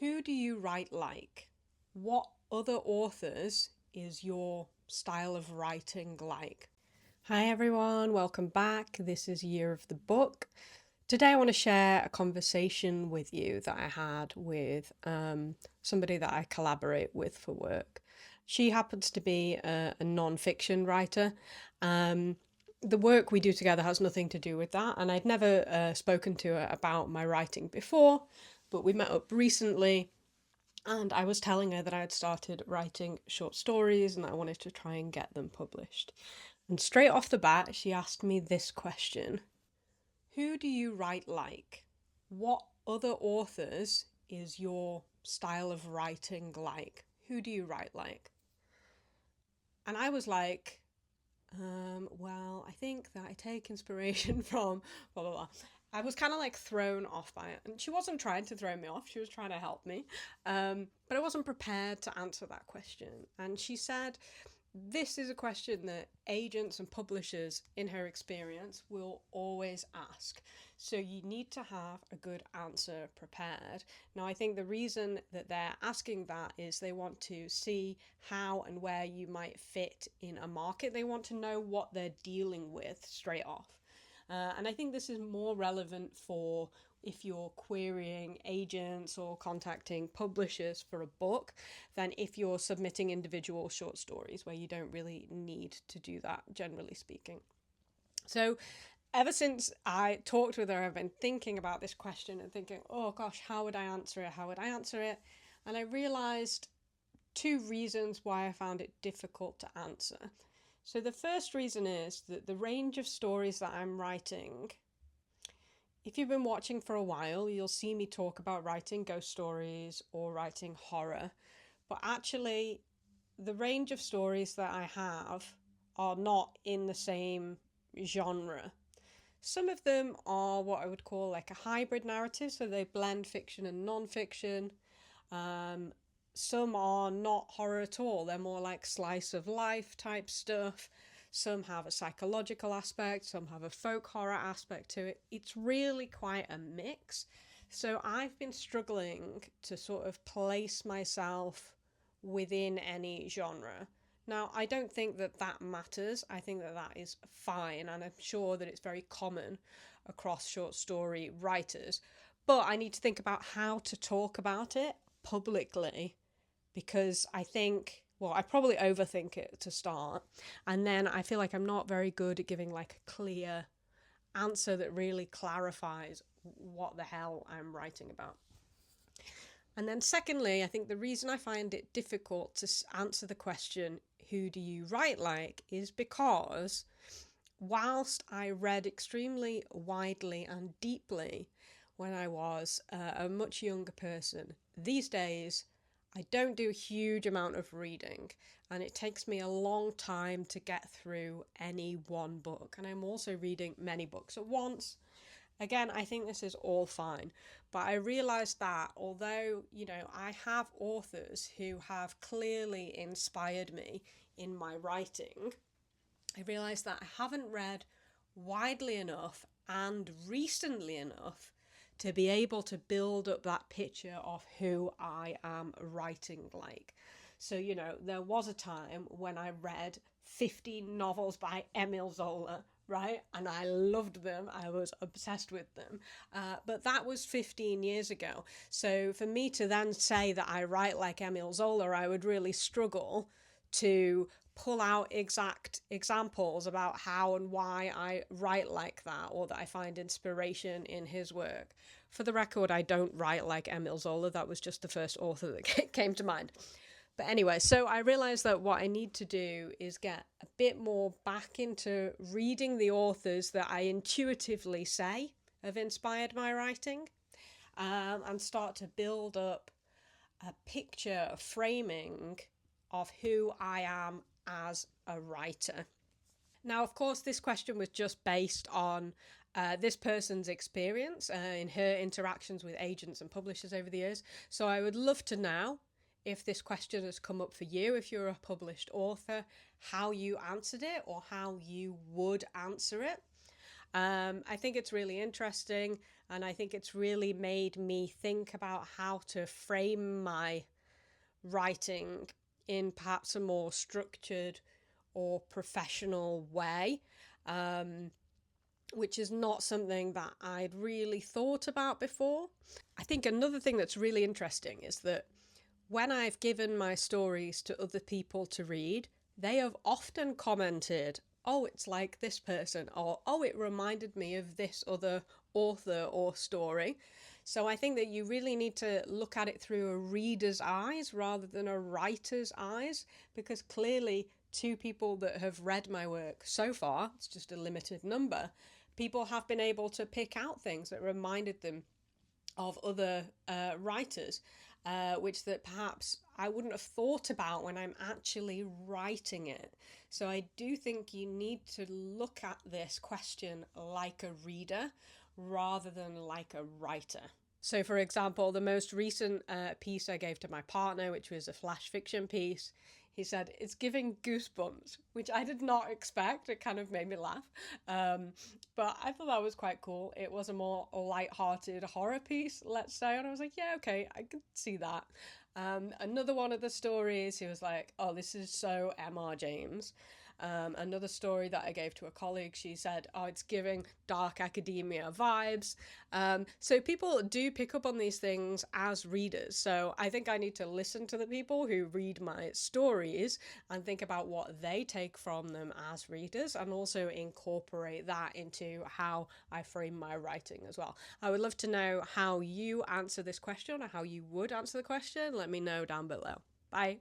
Who do you write like? What other authors is your style of writing like? Hi everyone, welcome back. This is Year of the Book. Today I want to share a conversation with you that I had with somebody that I collaborate with for work. She happens to be a non-fiction writer. The work we do together has nothing to do with that, and I'd never spoken to her about my writing before, but we met up recently and I was telling her that I had started writing short stories and I wanted to try and get them published. And straight off the bat, she asked me this question: who do you write like? What other authors is your style of writing like? Who do you write like? And I was like, well, I think that I take inspiration from blah, blah, blah. I was kind of like thrown off by it. And she wasn't trying to throw me off, she was trying to help me. But I wasn't prepared to answer that question. And she said, this is a question that agents and publishers, in her experience, will always ask. So you need to have a good answer prepared. Now, I think the reason that they're asking that is they want to see how and where you might fit in a market. They want to know what they're dealing with straight off. And I think this is more relevant for if you're querying agents or contacting publishers for a book than if you're submitting individual short stories, where you don't really need to do that, generally speaking. So ever since I talked with her, I've been thinking about this question and thinking, oh gosh, how would I answer it? How would I answer it? And I realized two reasons why I found it difficult to answer. So the first reason is that the range of stories that I'm writing, if you've been watching for a while, you'll see me talk about writing ghost stories or writing horror. But actually, the range of stories that I have are not in the same genre. Some of them are what I would call like a hybrid narrative, so they blend fiction and non-fiction. Some are not horror at all. They're more like slice of life type stuff. Some have a psychological aspect, some have a folk horror aspect to it. It's really quite a mix. So I've been struggling to sort of place myself within any genre. Now, I don't think that that matters. I think that that is fine, and I'm sure that it's very common across short story writers. But I need to think about how to talk about it publicly, because I think, well, I probably overthink it to start. And then I feel like I'm not very good at giving like a clear answer that really clarifies what the hell I'm writing about. And then secondly, I think the reason I find it difficult to answer the question, who do you write like, is because whilst I read extremely widely and deeply when I was a much younger person, these days I don't do a huge amount of reading, and it takes me a long time to get through any one book. And I'm also reading many books at once. Again, I think this is all fine, but I realised that although, I have authors who have clearly inspired me in my writing, I realised that I haven't read widely enough and recently enough to be able to build up that picture of who I am writing like. So, there was a time when I read 15 novels by Emile Zola, right? And I loved them. I was obsessed with them. But that was 15 years ago. So for me to then say that I write like Emile Zola, I would really struggle to pull out exact examples about how and why I write like that, or that I find inspiration in his work. For the record, I don't write like Emile Zola. That was just the first author that came to mind. But anyway, so I realised that what I need to do is get a bit more back into reading the authors that I intuitively say have inspired my writing, and start to build up a picture, a framing of who I am as a writer. Now, of course, this question was just based on this person's experience in her interactions with agents and publishers over the years. So I would love to know if this question has come up for you, if you're a published author, how you answered it or how you would answer it. I think it's really interesting, and I think it's really made me think about how to frame my writing in perhaps a more structured or professional way, which is not something that I'd really thought about before. I think another thing that's really interesting is that when I've given my stories to other people to read, they have often commented, oh, it's like this person, or oh, it reminded me of this other author or story. So I think that you really need to look at it through a reader's eyes rather than a writer's eyes, because clearly, two people that have read my work so far, it's just a limited number, people have been able to pick out things that reminded them of other writers, which that perhaps I wouldn't have thought about when I'm actually writing it. So I do think you need to look at this question like a reader rather than like a writer. So, for example, the most recent piece I gave to my partner, which was a flash fiction piece, he said, it's giving goosebumps, which I did not expect. It kind of made me laugh. But I thought that was quite cool. It was a more light-hearted horror piece, let's say. And I was like, yeah, okay, I could see that. Another one of the stories, he was like, oh, this is so M.R. James. Another story that I gave to a colleague, she said, oh, it's giving dark academia vibes. So people do pick up on these things as readers. So I think I need to listen to the people who read my stories and think about what they take from them as readers, and also incorporate that into how I frame my writing as well. I would love to know how you answer this question, or how you would answer the question. Let me know down below. Bye.